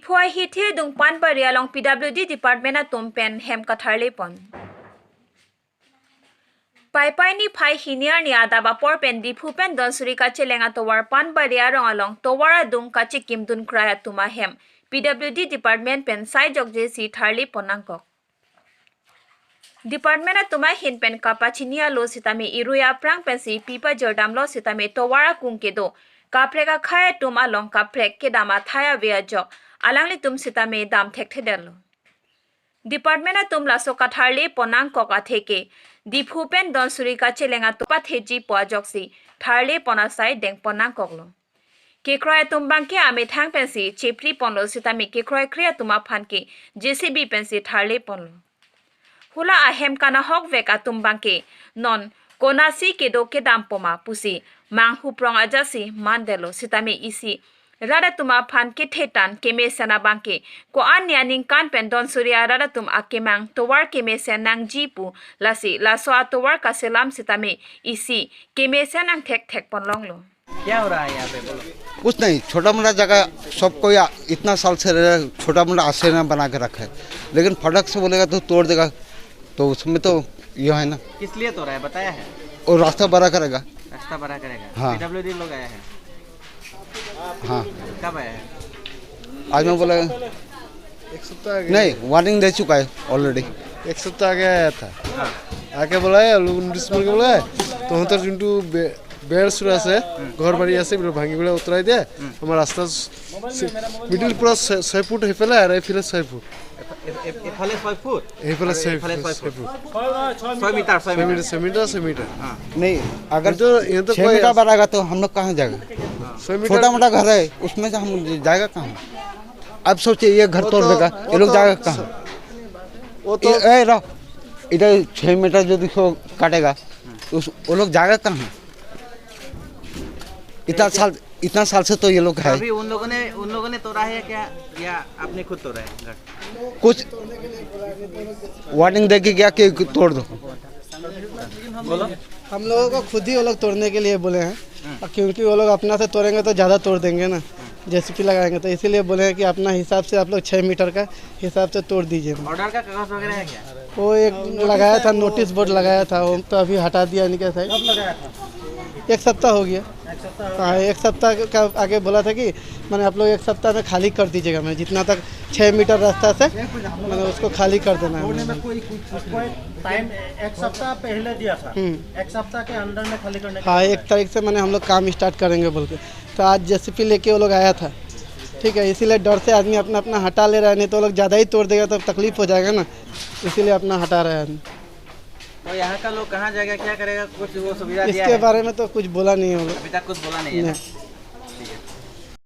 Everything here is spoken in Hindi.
Diphoi hiti dung pan baria long PWD department na tumpen hem katharle pon. Pai ni phai hiniar ni ada ba por pen diphu pen don suri ka chelenga towar pan baria rong along towara dung ka chikim dun kraya tuma hem PWD department pen sai jok je si tharli ponangkok. Department na tuma hin pen kapachinia lo sitame iruya prang pen si pipa jordam lo sitame towara kungke do kapreka khaya tum along kaprek ke dama thaya via jok alangli tum sitame dam thek thedelo. Department na tum laso katharle ponangkok atheke Diphu pen don suri ka chelenga tupa theji poa joksi tharle pona sai deng ponangkok lo. Ke kroya tumbang ke ame thang pen si chepri ponlo sitame ke kroya kriya tuma phan ke JCB pen si tharle ponlo. Hula ahem kana hok veka tumbang ke non konasi ke do ke dam poma pusi mang hu prong ajasi mandelo sitame isi rada tuma phan ke thetan ke me sana bangke ko anya ning kan pen don surya rada tum akemang towar ke me senang jipu lasi laso atowar ka selam sitame isi के में senang thek thek ponlong lo. क्या हो रहा है यहाँ पे बोलो? कुछ नहीं, छोटा मोटा जगह सबको इतना साल से छोटा मोटा आश्रय बना के रखा है, लेकिन फटक से बोलेगा तो तोड़ देगा, तो उसमें तो यह है ना। किस लिए तोड़ा है बताया है? और रास्ता बड़ा करेगा। रास्ता बड़ा करेगा। हाँ। PWD लोग आए हैं। हाँ। कब आए हैं? आज मैं बोला एक सप्ताह आगे नहीं, वार्निंग दे चुका है ऑलरेडी। एक सप्ताह आगे आया था। हाँ। आके बोलाया लोग नोटिस मिल के बोलाया तो हम तर जुंटू बेड़ सुरा से घर बाड़ी आसे भांगी बोला उतराई दिया हमारा रास्ता मिडिल पूरा 6 फुट है पहले आ रहा है फिर 6 फुट एफाले 6 फुट ये पहले 6 फुट 6 मीटर 6 मीटर नहीं, अगर तो ये तो 6 मीटर बढ़ाएगा तो हम लोग कहाँ जाएगा? 6 मीटर छोटा मोटा घर है, उसमें से हम जाएगा कहाँ? अब सोचिए ये घर तोड़ देगा, ये लोग जाएगा कहाँ? वो तो इधर 6 मीटर जो देखो काटेगा, वो लोग जाएगा कहाँ? इतना साल से तो ये लोग है। अभी उन लोगों ने तोड़ा है क्या या आपने खुद तोड़ा है घर? कुछ वार्निंग दे के गया कि तोड़ दो। बोलो। हम लोगों को खुद ही वो लोग तोड़ने के लिए बोले हैं, क्योंकि वो लोग अपना से तोड़ेंगे तो ज़्यादा तोड़ देंगे ना, JCB लगाएंगे, तो इसीलिए बोले हैं कि अपना हिसाब से आप लोग 6 मीटर का हिसाब से तोड़ दीजिए। ऑर्डर का कागज वगैरह है क्या? वो एक लगाया था, नोटिस बोर्ड लगाया था, वो तो अभी हटा दिया नहीं क्या कब लगाया था? एक सप्ताह हो गया। हाँ, एक सप्ताह का आगे बोला था कि मैंने आप लोग एक सप्ताह में खाली कर दीजिएगा, मैं जितना तक 6 मीटर रास्ता से मैंने उसको खाली कर देना है। कोई टाइम एक सप्ताह पहले दिया था, एक सप्ताह के अंदर में खाली करने। हाँ, 1 तारीख से मैंने हम लोग काम स्टार्ट करेंगे बोल के, तो आज JCB लेके वो लोग आया था, ठीक है, इसीलिए डर से आदमी अपना अपना हटा ले रहा है, नहीं तो लोग ज़्यादा ही तोड़ देगा तो तकलीफ हो जाएगा ना, इसीलिए अपना हटा रहा है आदमी। तो यहाँ का लोग कहाँ जाएगा, क्या करेगा, कुछ वो सुविधा दिया इसके है? बारे में तो कुछ बोला नहीं होगा, अभी तक कुछ बोला नहीं है।